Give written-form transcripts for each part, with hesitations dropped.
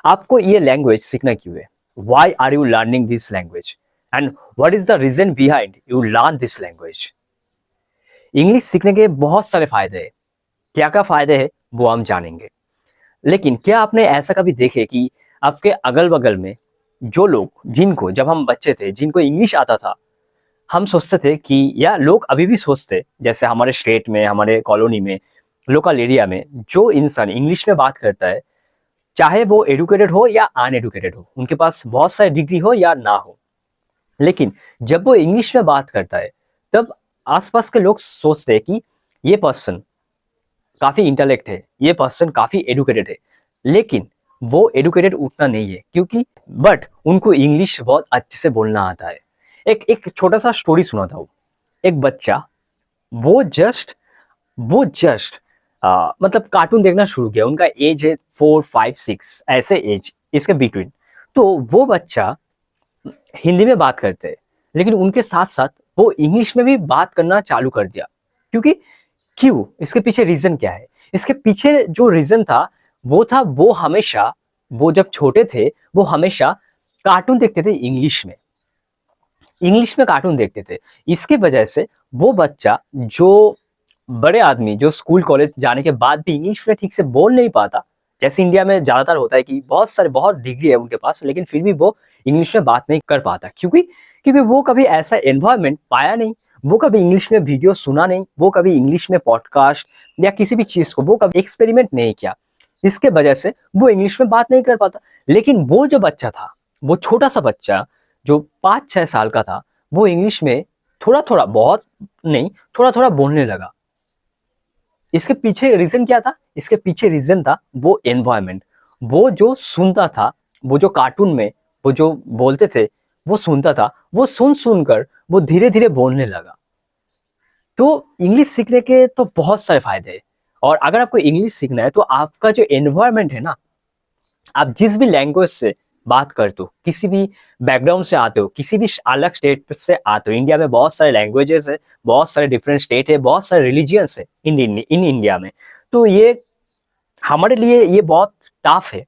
आपको ये लैंग्वेज सीखना क्यों है? Why are you learning this language and what is the reason behind you learn this language? English सीखने के बहुत सारे फायदे हैं। क्या क्या फायदे हैं वो हम जानेंगे। लेकिन क्या आपने ऐसा कभी देखे कि आपके अगल बगल में जो लोग, जिनको जब हम बच्चे थे, जिनको इंग्लिश आता था, हम सोचते थे कि, या लोग अभी भी सोचते, जैसे हमारे स्टेट में, हमारे कॉलोनी में, लोकल एरिया में जो इंसान इंग्लिश में बात करता है, चाहे वो एडुकेटेड हो या अनएडुकेटेड हो, उनके पास बहुत सारी डिग्री हो या ना हो, लेकिन जब वो इंग्लिश में बात करता है तब आसपास के लोग सोचते हैं कि ये पर्सन काफी इंटेलेक्ट है, ये पर्सन काफी एडुकेटेड है। लेकिन वो एडुकेटेड उतना नहीं है, क्योंकि बट उनको इंग्लिश बहुत अच्छे से बोलना आता है। एक एक छोटा सा स्टोरी सुनाता हूँ। एक बच्चा, वो जस्ट मतलब कार्टून देखना शुरू किया। उनका एज है 4, 5, 6 ऐसे एज, इसके बिटवीन। तो वो बच्चा हिंदी में बात करते हैं, लेकिन उनके साथ साथ वो इंग्लिश में भी बात करना चालू कर दिया। क्योंकि क्यों? इसके पीछे रीजन क्या है? इसके पीछे जो रीजन था वो था, वो हमेशा, वो जब छोटे थे वो हमेशा कार्टून देखते थे इंग्लिश में, इंग्लिश में कार्टून देखते थे। इसके वजह से वो बच्चा, जो बड़े आदमी जो स्कूल कॉलेज जाने के बाद भी इंग्लिश में ठीक से बोल नहीं पाता, जैसे इंडिया में ज्यादातर होता है कि बहुत डिग्री है उनके पास, लेकिन फिर भी वो इंग्लिश में बात नहीं कर पाता। क्योंकि क्योंकि वो कभी ऐसा एनवायरनमेंट पाया नहीं, वो कभी इंग्लिश में वीडियो सुना नहीं, वो कभी इंग्लिश में पॉडकास्ट या किसी भी चीज को वो कभी एक्सपेरिमेंट नहीं किया। इसके वजह से वो इंग्लिश में बात नहीं कर पाता। लेकिन वो जो बच्चा था, वो छोटा सा बच्चा जो 5-6 साल का था, वो इंग्लिश में थोड़ा थोड़ा, बहुत नहीं, थोड़ा थोड़ा बोलने लगा। इसके पीछे रीजन क्या था? इसके पीछे रीजन था वो एनवायरनमेंट। वो जो सुनता था, वो जो कार्टून में वो जो बोलते थे वो सुनता था, वो सुन सुनकर वो धीरे धीरे बोलने लगा। तो इंग्लिश सीखने के तो बहुत सारे फायदे हैं। और अगर आपको इंग्लिश सीखना है तो आपका जो एनवायरनमेंट है ना, आप जिस भी लैंग्वेज से बात करते हो, किसी भी बैकग्राउंड से आते हो, किसी भी अलग स्टेट से आते हो, इंडिया में बहुत सारे लैंग्वेजेस है, बहुत सारे डिफरेंट स्टेट है, बहुत सारे रिलीजियंस है इन इंडिया में। तो ये हमारे लिए ये बहुत टफ है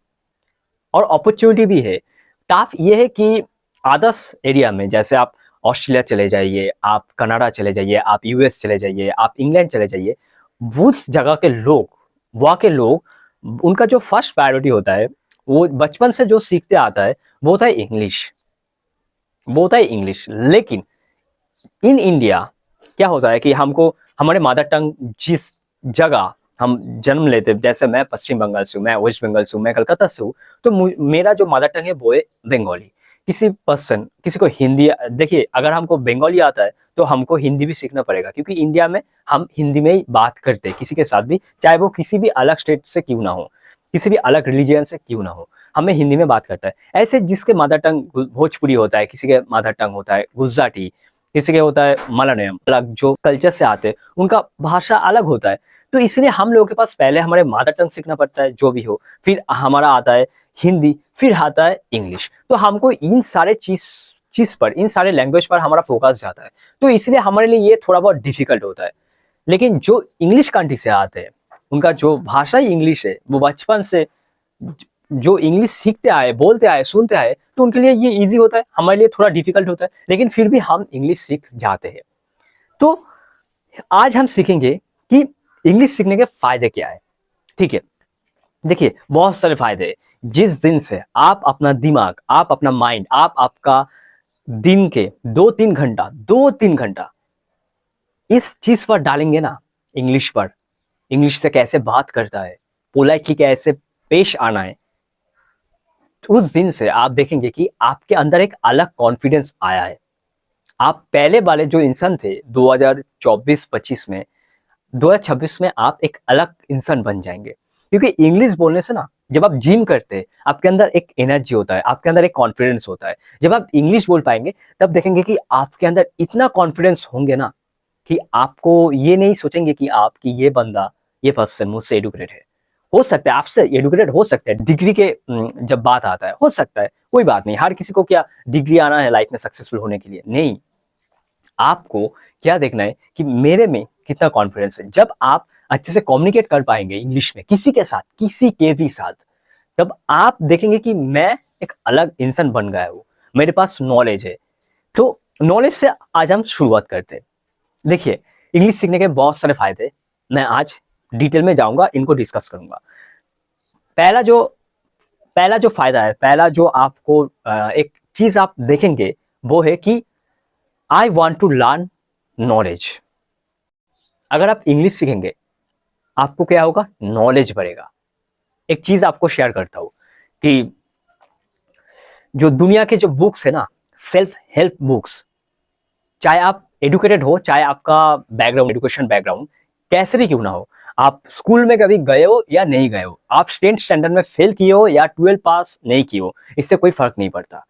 और अपॉर्चुनिटी भी है। टफ ये है कि अदर्स एरिया में, जैसे आप ऑस्ट्रेलिया चले जाइए, आप कनाडा चले जाइए, आप यूएस चले जाइए, आप इंग्लैंड चले जाइए, उस जगह के लोग, वहाँ के लोग, उनका जो फर्स्ट प्रायोरिटी होता है, वो बचपन से जो सीखते आता है वो होता है इंग्लिश, वो होता है इंग्लिश। लेकिन इन इंडिया क्या होता है कि हमको हमारे मदर टंग जिस जगह हम जन्म लेते, जैसे मैं पश्चिम बंगाल से हूँ, मैं वेस्ट बंगाल से हूँ, मैं कलकत्ता से हूँ, तो मेरा जो मदर टंग है वो है बंगाली। किसी को हिंदी, देखिए अगर हमको बंगाली आता है तो हमको हिंदी भी सीखना पड़ेगा, क्योंकि इंडिया में हम हिंदी में ही बात करते हैं किसी के साथ भी, चाहे वो किसी भी अलग स्टेट से क्यों ना हो, किसी भी अलग रिलीजियन से क्यों ना हो, हमें हिंदी में बात करता है। ऐसे जिसके मदर टंग भोजपुरी होता है, किसी के मदर टंग होता है गुजराती, किसी के होता है मलयालम, अलग जो कल्चर से आते हैं उनका भाषा अलग होता है। तो इसलिए हम लोगों के पास पहले हमारे मदर टंग सीखना पड़ता है, जो भी हो, फिर हमारा आता है हिंदी, फिर आता है इंग्लिश। तो हमको इन सारे चीज पर, इन सारे लैंग्वेज पर हमारा फोकस जाता है। तो इसलिए हमारे लिए ये थोड़ा बहुत डिफिकल्ट होता है। लेकिन जो इंग्लिश कंट्री से आते हैं, उनका जो भाषा ही इंग्लिश है, वो बचपन से जो इंग्लिश सीखते आए, बोलते आए, सुनते आए, तो उनके लिए ये इजी होता है, हमारे लिए थोड़ा डिफिकल्ट होता है, लेकिन फिर भी हम इंग्लिश सीख जाते हैं। तो आज हम सीखेंगे कि इंग्लिश सीखने के फायदे क्या है। ठीक है, देखिए बहुत सारे फायदे हैं। जिस दिन से आप अपना दिमाग, आप अपना माइंड, आप आपका दिन के 2-3 घंटा, 2-3 घंटा इस चीज पर डालेंगे ना, इंग्लिश पर, इंग्लिश से कैसे बात करता है, पोलाइटली कैसे पेश आना है, उस दिन से आप देखेंगे कि आपके अंदर एक अलग कॉन्फिडेंस आया है। आप पहले वाले जो इंसान थे 2024-25 में, 2026 में आप एक अलग इंसान बन जाएंगे। क्योंकि इंग्लिश बोलने से ना, जब आप जिम करते हैं, आपके अंदर एक एनर्जी होता है, आपके अंदर एक कॉन्फिडेंस होता है। जब आप इंग्लिश बोल पाएंगे तब देखेंगे कि आपके अंदर इतना कॉन्फिडेंस होंगे ना, कि आपको ये नहीं सोचेंगे कि आपकी ये बंदा, ये पर्सन मुझसे एडुकेटेड है। हो सकता है आपसे एडुकेटेड हो सकते हैं, डिग्री के जब बात आता है हो सकता है, कोई बात नहीं, हर किसी को क्या डिग्री आना है लाइफ में सक्सेसफुल होने के लिए? नहीं। आपको क्या देखना है कि मेरे में कितना कॉन्फिडेंस है। जब आप अच्छे से कम्युनिकेट कर पाएंगे इंग्लिश में किसी के साथ, किसी के भी साथ, तब आप देखेंगे कि मैं एक अलग इंसान बन गया हूँ, मेरे पास नॉलेज है। तो नॉलेज से आज हम शुरुआत करते हैं। देखिए, इंग्लिश सीखने के बहुत सारे फायदे, मैं आज डिटेल में जाऊंगा, इनको डिस्कस करूंगा। पहला जो पहला जो फायदा है, पहला जो आपको एक चीज आप देखेंगे वो है कि I want to learn knowledge. अगर आप इंग्लिश सीखेंगे आपको क्या होगा, नॉलेज बढ़ेगा। एक चीज आपको शेयर करता हूं कि जो दुनिया के जो बुक्स है ना, सेल्फ हेल्प बुक्स, चाहे आप एडुकेटेड हो, चाहे आपका बैकग्राउंड एजुकेशन बैकग्राउंड कैसे भी क्यों ना हो, आप स्कूल में कभी गए हो या नहीं गए हो, आप 10th स्टैंडर्ड में फेल किए हो या 12 पास नहीं किए हो, इससे कोई फर्क नहीं पड़ता।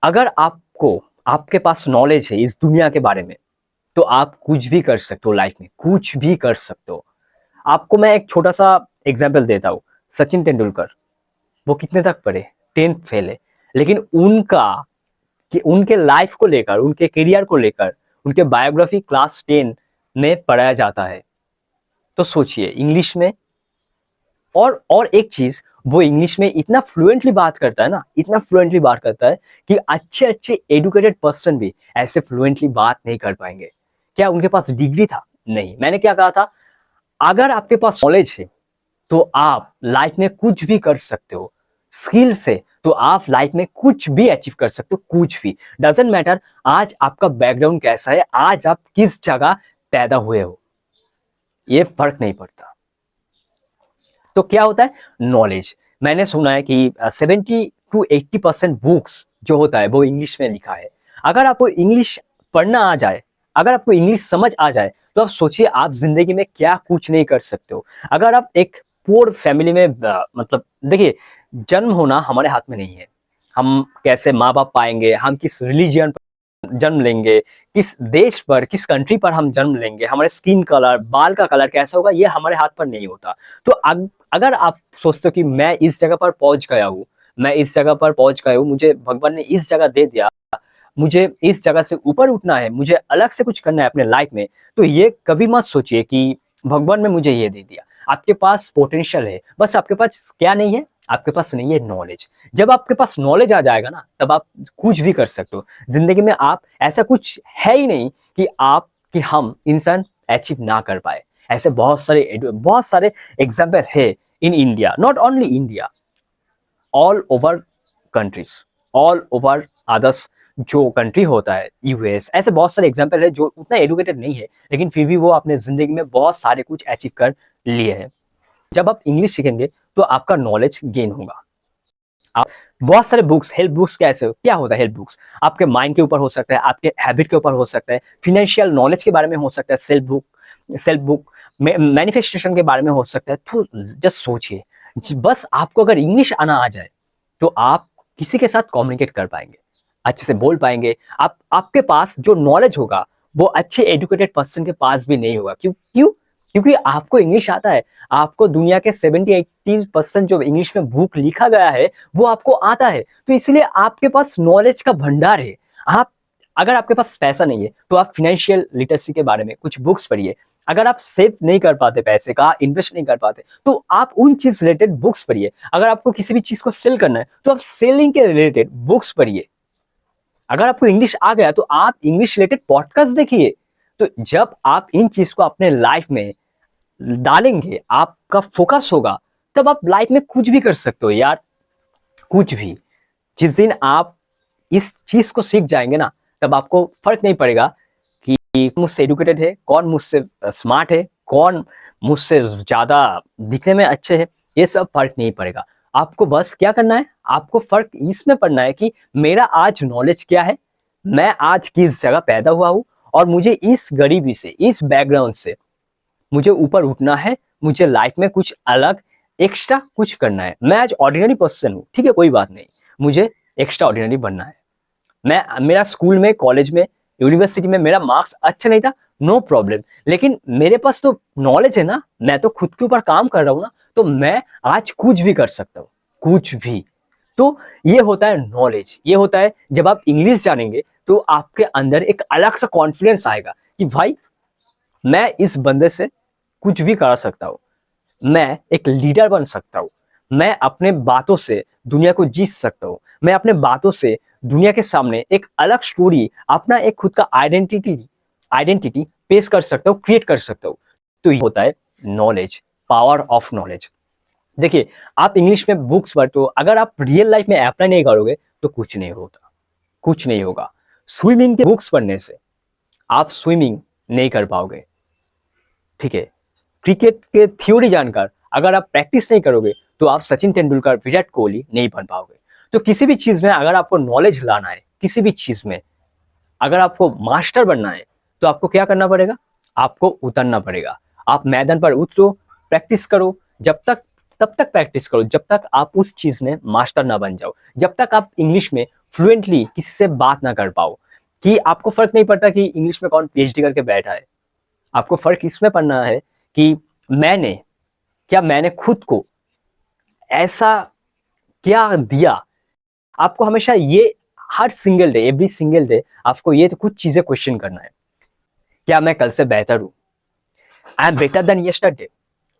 अगर आपको आपके पास नॉलेज है इस दुनिया के बारे में, तो आप कुछ भी कर सकते हो लाइफ में, कुछ भी कर सकते हो। आपको मैं एक छोटा सा एग्जाम्पल देता हूँ। सचिन तेंदुलकर, वो कितने तक पढ़े, 10th फेल है, लेकिन उनके लाइफ को लेकर, उनके करियर को लेकर, उनके बायोग्राफी क्लास 10 में पढ़ाया जाता है। तो सोचिए, इंग्लिश में। और एक चीज, वो इंग्लिश में इतना फ्लुएंटली बात करता है ना, इतना फ्लुएंटली बात करता है कि अच्छे अच्छे एडुकेटेड पर्सन भी ऐसे फ्लुएंटली बात नहीं कर पाएंगे। क्या उनके पास डिग्री था? नहीं। मैंने क्या कहा था, अगर आपके पास नॉलेज है तो आप लाइफ में कुछ भी कर सकते हो। स्किल से तो आप लाइफ में कुछ भी अचीव कर सकते हो, कुछ भी। डजेंट मैटर आज आपका बैकग्राउंड कैसा है, आज आप किस जगह पैदा हुए हो, ये फर्क नहीं पड़ता। तो क्या होता है, नॉलेज। मैंने सुना है कि 70 to 80% बुक्स जो होता है वो इंग्लिश में लिखा है। अगर आपको इंग्लिश पढ़ना आ जाए, अगर आपको इंग्लिश समझ आ जाए, तो आप सोचिए आप जिंदगी में क्या कुछ नहीं कर सकते हो। अगर आप एक पुअर फैमिली में मतलब देखिए, जन्म होना हमारे हाथ में नहीं है। हम कैसे माँ बाप पाएंगे, हम किस रिलीजियन पर जन्म लेंगे, किस देश पर, किस कंट्री पर हम जन्म लेंगे, हमारे स्किन कलर, बाल का कलर कैसा होगा, ये हमारे हाथ पर नहीं होता। तो अगर आप सोचते हो कि मैं इस जगह पर पहुंच गया हूँ, मैं इस जगह पर पहुंच गया हूँ, मुझे भगवान ने इस जगह दे दिया, मुझे इस जगह से ऊपर उठना है, मुझे अलग से कुछ करना है अपने लाइफ में, तो ये कभी मत सोचिए कि भगवान ने मुझे ये दे दिया। आपके पास पोटेंशियल है, बस आपके पास क्या नहीं है, आपके पास नहीं है नॉलेज। जब आपके पास नॉलेज आ जाएगा ना, तब आप कुछ भी कर सकते हो जिंदगी में। आप ऐसा कुछ है ही नहीं कि हम इंसान अचीव ना कर पाए। ऐसे बहुत सारे एग्जाम्पल है in India, not only India, all over countries, all over others जो कंट्री होता है, यूएस, ऐसे बहुत सारे एग्जाम्पल है जो उतना एडुकेटेड नहीं है, लेकिन फिर भी वो अपने जिंदगी में बहुत सारे कुछ अचीव कर लिए हैं। जब आप इंग्लिश सीखेंगे तो आपका नॉलेज गेन होगा। आप बहुत सारे बुक्स, हेल्प बुक्स कैसे, क्या होता है हेल्प बुक्स, आपके माइंड के ऊपर हो सकता है, आपके हैबिट के ऊपर हो सकता है, फिनेंशियल नॉलेज के बारे में हो सकता है, सेल्फ बुक मैनिफेस्टेशन के बारे में हो सकता है। तो जस्ट सोचिए, बस आपको अगर इंग्लिश आना आ जाए तो आप किसी के साथ कम्युनिकेट कर पाएंगे, अच्छे से बोल पाएंगे। आपके पास जो नॉलेज होगा वो अच्छे एजुकेटेड पर्सन के पास भी नहीं होगा। क्यों? क्योंकि आपको इंग्लिश आता है। आपको दुनिया के 70-80% जो इंग्लिश में बुक लिखा गया है वो आपको आता है, तो इसलिए आपके पास नॉलेज का भंडार है। आप अगर आपके पास पैसा नहीं है तो आप फाइनेंशियल लिटरेसी के बारे में कुछ बुक्स पढ़िए। अगर आप सेव नहीं कर पाते, पैसे का इन्वेस्ट नहीं कर पाते, तो आप उन चीज रिलेटेड बुक्स पढ़िए। अगर आपको किसी भी चीज को सेल करना है तो आप सेलिंग के रिलेटेड बुक्स पढ़िए। अगर आपको इंग्लिश आ गया तो आप इंग्लिश रिलेटेड पॉडकास्ट देखिए। तो जब आप इन चीज को अपने लाइफ में डालेंगे, आपका फोकस होगा, तब आप लाइफ में कुछ भी कर सकते हो यार, कुछ भी। जिस दिन आप इस चीज को सीख जाएंगे ना, तब आपको फर्क नहीं पड़ेगा कि मुझसे एडुकेटेड है, कौन मुझसे स्मार्ट है, कौन मुझसे ज्यादा दिखने में अच्छे है, ये सब फर्क नहीं पड़ेगा। आपको बस क्या करना है, आपको फर्क इसमें पड़ना है कि मेरा आज नॉलेज क्या है, मैं आज किस जगह पैदा हुआ हूं, और मुझे इस गरीबी से, इस बैकग्राउंड से मुझे ऊपर उठना है, मुझे लाइफ में कुछ अलग एक्स्ट्रा कुछ करना है। मैं आज ऑर्डिनरी पर्सन हूँ, ठीक है, कोई बात नहीं, मुझे एक्स्ट्रा ऑर्डिनरी बनना है। मेरा स्कूल में, कॉलेज में, यूनिवर्सिटी में मेरा मार्क्स अच्छा नहीं था, नो प्रॉब्लम, लेकिन मेरे पास तो नॉलेज है ना, मैं तो खुद के ऊपर काम कर रहा हूँ ना, तो मैं आज कुछ भी कर सकता हूँ, कुछ भी। तो ये होता है नॉलेज। ये होता है जब आप इंग्लिश जानेंगे तो आपके अंदर एक अलग सा कॉन्फिडेंस आएगा कि भाई मैं इस बंदे से कुछ भी करा सकता हूँ, मैं एक लीडर बन सकता हूँ, मैं अपने बातों से दुनिया को जीत सकता हूँ, मैं अपने बातों से दुनिया के सामने एक अलग स्टोरी, अपना एक खुद का आइडेंटिटी आइडेंटिटी पेश कर सकता हूँ, क्रिएट कर सकता हूँ। तो ये होता है नॉलेज, पावर ऑफ नॉलेज। देखिए, आप इंग्लिश में बुक्स पढ़ते हो, अगर आप रियल लाइफ में अप्लाई नहीं करोगे तो कुछ नहीं होता, कुछ नहीं होगा। स्विमिंग के बुक्स पढ़ने से आप स्विमिंग नहीं कर पाओगे, ठीक है। क्रिकेट के थ्योरी जानकर अगर आप प्रैक्टिस नहीं करोगे तो आप सचिन तेंदुलकर, विराट कोहली नहीं बन पाओगे। तो किसी भी चीज में अगर आपको नॉलेज लाना है, किसी भी चीज में अगर आपको मास्टर बनना है, तो आपको क्या करना पड़ेगा? आपको उतरना पड़ेगा। आप मैदान पर उतरो, प्रैक्टिस करो, जब तक तब तक प्रैक्टिस करो जब तक आप उस चीज में मास्टर ना बन जाओ, जब तक आप इंग्लिश में फ्लुएंटली किसी से बात ना कर पाओ। कि आपको फर्क नहीं पड़ता कि इंग्लिश में कौन पीएचडी करके बैठा है, आपको फर्क इसमें पड़ना है कि मैंने खुद को ऐसा क्या दिया। आपको हमेशा ये हर single day, every single day आपको ये तो कुछ चीजें क्वेश्चन करना है। क्या मैं कल से बेहतर हूं? I am better than yesterday,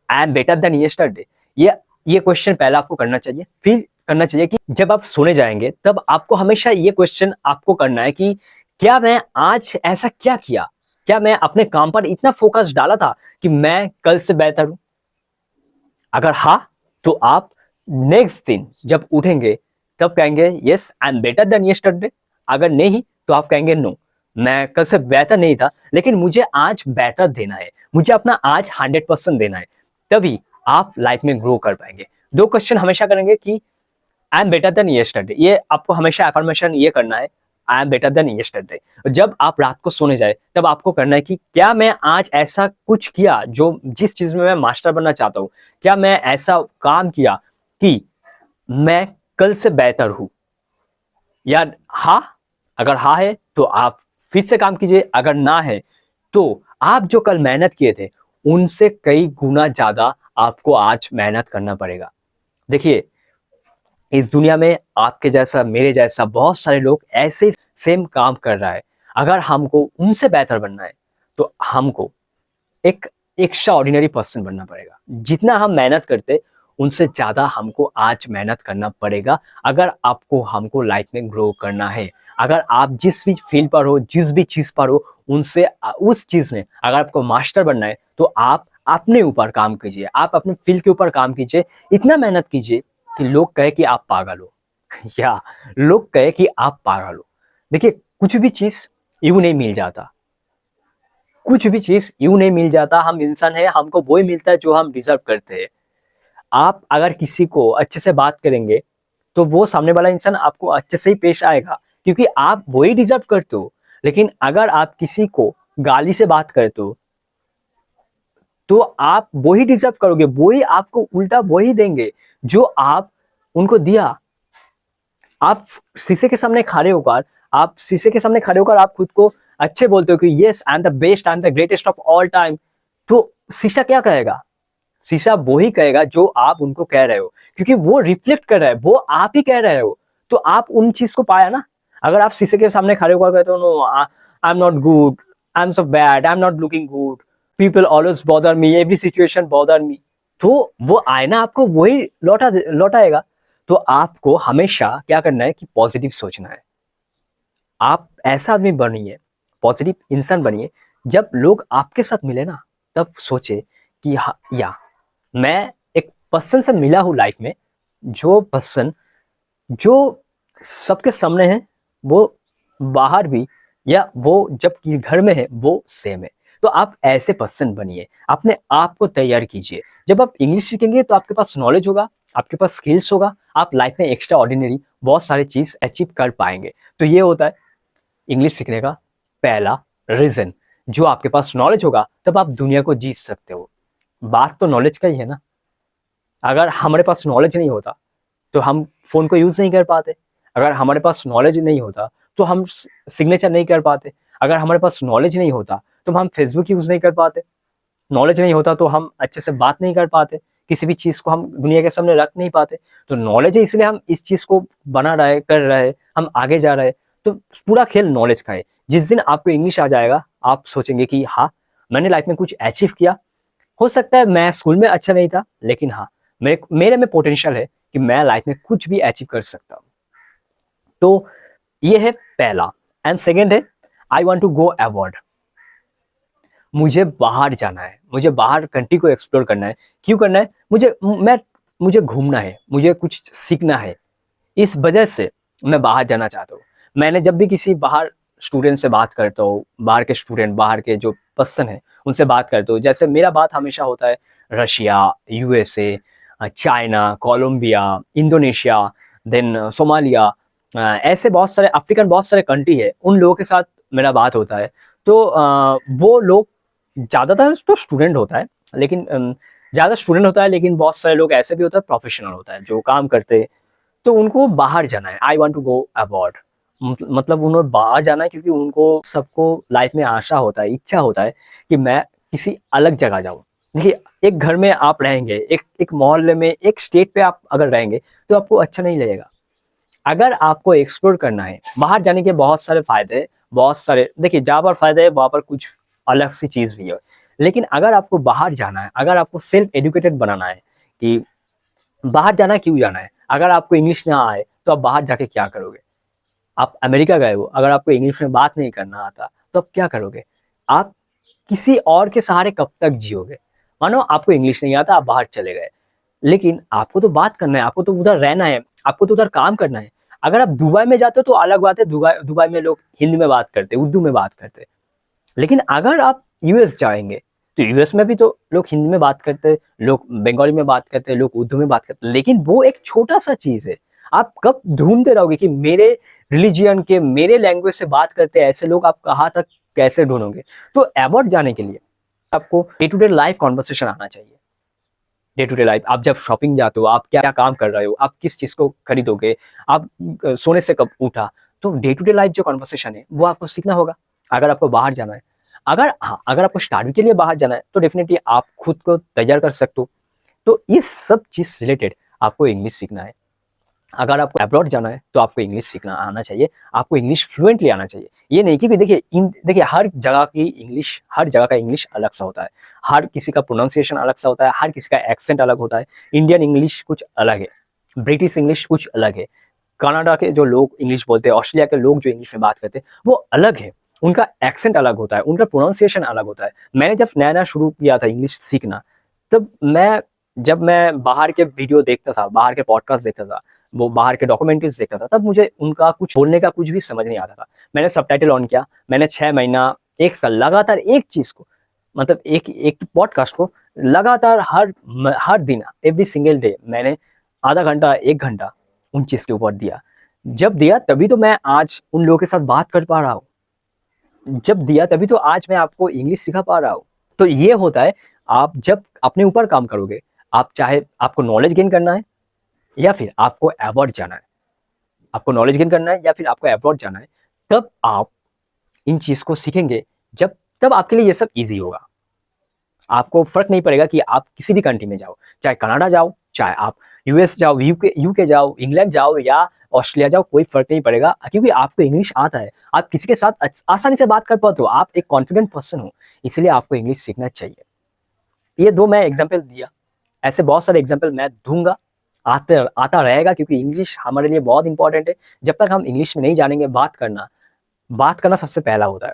I am better than yesterday. ये क्वेश्चन पहला आपको करना चाहिए। फिर करना चाहिए कि जब आप सोने जाएंगे तब आपको हमेशा ये क्वेश्चन आपको करना है कि क्या मैं आज ऐसा क्या किया, क्या मैं अपने काम पर इतना फोकस डाला था कि मैं कल से बेहतर हूं। अगर हाँ, तो आप नेक्स्ट दिन जब उठेंगे तब कहेंगे yes I am better than yesterday. अगर नहीं तो आप कहेंगे नो, मैं कल से बेहतर नहीं था, लेकिन मुझे आज बेहतर देना है, मुझे अपना आज 100% देना है। तभी आप लाइफ में ग्रो कर पाएंगे। दो क्वेश्चन हमेशा करेंगे कि I am better than yesterday, ये आपको हमेशा एफर्मेशन ये करना है, I am better than yesterday. जब आप रात को सोने जाए तब आपको करना है कि क्या मैं आज ऐसा कुछ किया जो जिस चीज में मैं मास्टर बनना चाहता हूँ, क्या मैं ऐसा काम किया कि मैं कल से बेहतर हूं। या हाँ, अगर हाँ है तो आप फिर से काम कीजिए, अगर ना है तो आप जो कल मेहनत किए थे उनसे कई गुना ज्यादा आपको आज मेहनत करना पड़ेगा। देखिए, इस दुनिया में आपके जैसा, मेरे जैसा बहुत सारे लोग ऐसे सेम काम कर रहा है। अगर हमको उनसे बेहतर बनना है तो हमको एक एक्स्ट्रा ऑर्डिनरी पर्सन बनना पड़ेगा। जितना हम मेहनत करते उनसे ज्यादा हमको आज मेहनत करना पड़ेगा, अगर आपको हमको लाइफ में ग्रो करना है। अगर आप जिस भी फील्ड पर हो, जिस भी चीज पर हो, उनसे उस चीज में अगर आपको मास्टर बनना है तो आप अपने ऊपर काम कीजिए, आप अपने फील्ड के ऊपर काम कीजिए, इतना मेहनत कीजिए कि लोग कहे कि आप पागल हो या लोग कहे कि आप पागल हो। देखिए, कुछ भी चीज यूं नहीं मिल जाता, कुछ भी चीज यूं नहीं मिल जाता। हम इंसान है, हमको वही मिलता है जो हम डिजर्व करते हैं। आप अगर किसी को अच्छे से बात करेंगे तो वो सामने वाला इंसान आपको अच्छे से ही पेश आएगा, क्योंकि आप वही डिजर्व करते हो। लेकिन अगर आप किसी को गाली से बात करते हो तो आप वही डिजर्व करोगे, वही आपको उल्टा वही देंगे जो आप उनको दिया। आप शीशे के सामने खड़े होकर आप खुद को अच्छे बोलते हो कि yes I am the best, I am the greatest of all time. तो शीशा क्या कहेगा? शीशा वो ही कहेगा जो आप उनको कह रहे हो, क्योंकि वो रिफ्लेक्ट कर रहा है, वो आप ही कह रहे हो। तो आप उन चीज को पाया ना। अगर आप शीशे के सामने खड़े होकर कहते हो no I am not good, I am so bad, I am not looking good, people always bother me, every situation bother me, तो वो आईना आपको वही लौटाएगा। तो आपको हमेशा क्या करना है कि पॉजिटिव सोचना है। आप ऐसा आदमी बनिए, पॉजिटिव इंसान बनिए, जब लोग आपके साथ मिले ना तब सोचे कि हाँ, या मैं एक पर्सन से मिला हूं लाइफ में, जो पर्सन जो सबके सामने है वो बाहर भी, या वो जब घर में है वो सेम है। तो आप ऐसे पर्सन बनिए, अपने आप को तैयार कीजिए। जब आप इंग्लिश सीखेंगे तो आपके पास नॉलेज होगा, आपके पास स्किल्स होगा, आप लाइफ में एक्स्ट्रा ऑर्डिनरी बहुत सारी चीज अचीव कर पाएंगे। तो ये होता है इंग्लिश सीखने का पहला रीजन। जो आपके पास नॉलेज होगा तब आप दुनिया को जीत सकते हो। बात तो नॉलेज का ही है ना। अगर हमारे पास नॉलेज नहीं होता तो हम फोन को यूज नहीं कर पाते। अगर हमारे पास नॉलेज नहीं होता तो हम सिग्नेचर नहीं कर पाते। अगर हमारे पास नॉलेज नहीं होता तो हम फेसबुक यूज नहीं कर पाते। नॉलेज नहीं होता तो हम अच्छे से बात नहीं कर पाते, किसी भी चीज को हम दुनिया के सामने रख नहीं पाते। तो नॉलेज है, इसलिए हम इस चीज को बना रहे, कर रहे, हम आगे जा रहे। तो पूरा खेल नॉलेज का है। जिस दिन आपको इंग्लिश आ जाएगा आप सोचेंगे कि हाँ, मैंने लाइफ में कुछ अचीव किया। हो सकता है मैं स्कूल में अच्छा नहीं था, लेकिन हाँ, मेरे में पोटेंशियल है कि मैं लाइफ में कुछ भी अचीव कर सकता हूँ। तो ये है पहला। एंड सेकेंड है, I want to go abroad. मुझे बाहर जाना है, मुझे बाहर कंट्री को एक्सप्लोर करना है। क्यों करना है? मुझे घूमना है, मुझे कुछ सीखना है। इस वजह से मैं बाहर जाना चाहता हूँ। मैंने जब भी किसी बाहर स्टूडेंट से बात करता हूँ, बाहर के स्टूडेंट, बाहर के जो पर्सन है उनसे बात करता हूँ, जैसे मेरा बात हमेशा होता है Russia, USA, China, Colombia, Indonesia, then Somalia, ऐसे बहुत सारे अफ्रीकन बहुत सारे कंट्री है, उन लोगों के साथ मेरा बात होता है। तो वो लोग ज़्यादातर तो स्टूडेंट होता है, लेकिन ज़्यादा स्टूडेंट होता है, लेकिन बहुत सारे लोग ऐसे भी होता है प्रोफेशनल होता है जो काम करते हैं। तो उनको बाहर जाना है, I want to go abroad. मतलब उन्हें बाहर जाना है क्योंकि उनको सबको लाइफ में आशा होता है, इच्छा होता है कि मैं किसी अलग जगह जाऊँ। देखिए, एक घर में आप रहेंगे, एक मोहल्ले में, एक स्टेट पे आप अगर रहेंगे तो आपको अच्छा नहीं लगेगा। अगर आपको एक्सप्लोर करना है, बाहर जाने के बहुत सारे फायदे हैं, बहुत सारे, देखिए जहाँ पर फायदे है वहाँ पर कुछ अलग सी चीज़ भी है। लेकिन अगर आपको बाहर जाना है, अगर आपको सेल्फ एजुकेटेड बनाना है कि बाहर जाना क्यों जाना है, अगर आपको इंग्लिश ना आए तो आप बाहर जाके क्या करोगे? आप अमेरिका गए हो, अगर आपको इंग्लिश में बात नहीं करना आता तो आप क्या करोगे? आप किसी और के सहारे कब तक जियोगे? मानो आपको इंग्लिश नहीं आता, आप बाहर चले गए, लेकिन आपको तो बात करना है, आपको तो उधर रहना है, आपको तो उधर काम करना है। अगर आप दुबई में जाते हो तो अलग बात है, दुबई में लोग हिंदी में बात करते, उर्दू में बात करते। लेकिन अगर आप यूएस जाएंगे तो यूएस में भी तो लोग हिंदी में बात करते हैं, लोग बंगाली में बात करते हैं, लोग उर्दू में बात करते हैं, लेकिन वो एक छोटा सा चीज है। आप कब ढूंढते रहोगे कि मेरे रिलीजियन के, मेरे लैंग्वेज से बात करते हैं ऐसे लोग, आप कहाँ तक कैसे ढूंढोगे? तो अवॉइड जाने के लिए आपको day to day life conversation आना चाहिए। डे टू डे लाइफ, आप जब शॉपिंग जाते हो, आप क्या क्या काम कर रहे हो, आप किस चीज को खरीदोगे, आप सोने से कब उठा, तो डे टू डे लाइफ जो कॉन्वर्सेशन है वो आपको सीखना होगा अगर आपको बाहर जाना है। अगर आपको स्टडी के लिए बाहर जाना है तो डेफिनेटली आप खुद को तैयार कर सकते हो। तो इस सब चीज रिलेटेड आपको इंग्लिश सीखना है। अगर आपको अब्रॉड जाना है तो आपको इंग्लिश सीखना आना चाहिए, आपको इंग्लिश फ्लुएंटली आना चाहिए। ये नहीं कि देखिए हर जगह का इंग्लिश अलग सा होता है, हर किसी का प्रोनाउंसिएशन अलग सा होता है, हर किसी का एक्सेंट अलग होता है। इंडियन इंग्लिश कुछ अलग है, ब्रिटिश इंग्लिश कुछ अलग है, कनाडा के जो लोग इंग्लिश बोलते हैं, ऑस्ट्रेलिया के लोग जो इंग्लिश में बात करते हैं वो अलग है, उनका एक्सेंट अलग होता है, उनका प्रोनाउंसिएशन अलग होता है। मैंने जब नया नया शुरू किया था इंग्लिश सीखना, तब जब मैं बाहर के वीडियो देखता था, बाहर के पॉडकास्ट देखता था, वो बाहर के डॉक्यूमेंट्रीज देखता था, तब मुझे उनका कुछ बोलने का कुछ भी समझ नहीं आता था। मैंने सबटाइटल ऑन किया, मैंने 6 महीना, 1 साल लगातार एक चीज को, मतलब एक एक पॉडकास्ट को लगातार हर दिन, एवरी सिंगल डे मैंने आधा घंटा, 1 घंटा उन चीज के ऊपर दिया। जब दिया तभी तो मैं आज उन लोगों के साथ बात कर पा रहा हूँ, जब दिया तभी तो आज मैं आपको इंग्लिश सिखा पा रहा हूँ। तो ये होता है, आप जब अपने ऊपर काम करोगे, आप चाहे आपको नॉलेज गेन करना है या फिर आपको अब्रॉड जाना है, आपको नॉलेज गेन करना है या फिर आपको अब्रॉड जाना है, तब आप इन चीज को सीखेंगे, जब तब आपके लिए ये सब इजी होगा। आपको फर्क नहीं पड़ेगा कि आप किसी भी कंट्री में जाओ, चाहे कनाडा जाओ, चाहे आप यूएस जाओ, यूके जाओ, इंग्लैंड जाओ या ऑस्ट्रेलिया जाओ, कोई फर्क नहीं पड़ेगा, क्योंकि आपको इंग्लिश आता है, आप किसी के साथ आसानी से बात कर पाते हो, आप एक कॉन्फिडेंट पर्सन हो, इसलिए आपको इंग्लिश सीखना चाहिए। ये दो मैं एग्जाम्पल दिया, ऐसे बहुत सारे एग्जाम्पल मैं दूंगा, आता रहेगा, क्योंकि इंग्लिश हमारे लिए बहुत इंपॉर्टेंट है। जब तक हम इंग्लिश में नहीं जानेंगे, बात करना सबसे पहला होता है,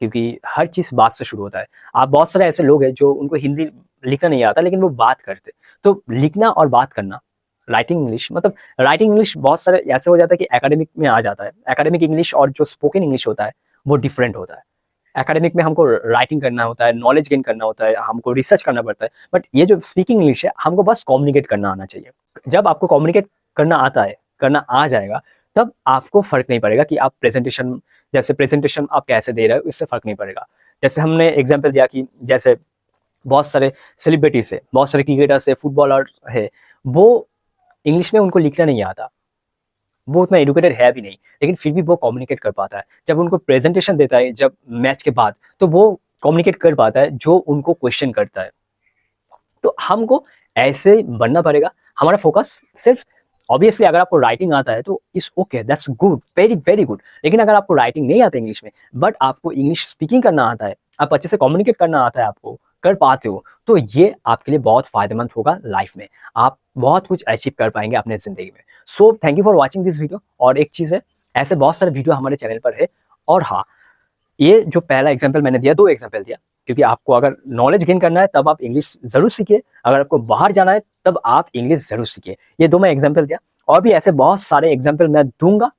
क्योंकि हर चीज बात से शुरू होता है। आप बहुत सारे ऐसे लोग हैं जो उनको हिंदी लिखना नहीं आता लेकिन वो बात करते, तो लिखना और बात करना, राइटिंग इंग्लिश बहुत सारे ऐसे हो जाता है कि एकेडमिक में आ जाता है। एकेडमिक इंग्लिश और जो स्पोकन इंग्लिश होता है वो डिफरेंट होता है। एकेडमिक में हमको राइटिंग करना होता है, नॉलेज गेन करना होता है, हमको रिसर्च करना पड़ता है, बट ये जो स्पीकिंग इंग्लिश है, हमको बस कम्युनिकेट करना आना चाहिए। जब आपको कम्युनिकेट करना आता है, करना आ जाएगा, तब आपको फर्क नहीं पड़ेगा कि आप प्रेजेंटेशन आप कैसे दे रहे हो, इससे फर्क नहीं पड़ेगा। जैसे हमने एग्जाम्पल दिया कि जैसे बहुत सारे सेलिब्रिटीज है, बहुत सारे क्रिकेटर्स है, फुटबॉलर है, वो इंग्लिश में उनको लिखना नहीं आता, वो उतना एडुकेटेड है भी नहीं, लेकिन फिर भी वो कम्युनिकेट कर पाता है। जब उनको प्रेजेंटेशन देता है, जब मैच के बाद, तो वो कम्युनिकेट कर पाता है जो उनको क्वेश्चन करता है। तो हमको ऐसे बनना पड़ेगा। हमारा फोकस सिर्फ, ऑब्वियसली अगर आपको राइटिंग आता है तो it's okay, that's good, very very good. लेकिन अगर आपको राइटिंग नहीं आता इंग्लिश में, बट आपको इंग्लिश स्पीकिंग करना आता है, आप अच्छे से कम्युनिकेट करना आता है, आपको कर पाते हो, तो ये आपके लिए बहुत फायदेमंद होगा लाइफ में। आप बहुत कुछ अचीव कर पाएंगे अपने ज़िंदगी में। So thank you for watching this video. और एक चीज़ है, ऐसे बहुत सारे वीडियो हमारे चैनल पर है। और हाँ, ये जो पहला एग्जाम्पल मैंने दिया, 2 एग्जाम्पल दिया, क्योंकि आपको अगर नॉलेज गेन करना है तब आप इंग्लिश ज़रूर सीखिए, अगर आपको बाहर जाना है तब आप इंग्लिश ज़रूर सीखिए। ये 2 मैं एग्जाम्पल दिया, और भी ऐसे बहुत सारे एग्जाम्पल मैं दूँगा।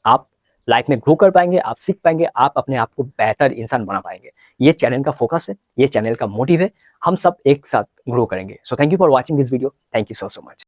आप लाइफ में ग्रो कर पाएंगे, आप सीख पाएंगे, आप अपने आप को बेहतर इंसान बना पाएंगे। ये चैनल का फोकस है, ये चैनल का मोटिव है। हम सब एक साथ ग्रो करेंगे। So thank you for watching this video. Thank you so much.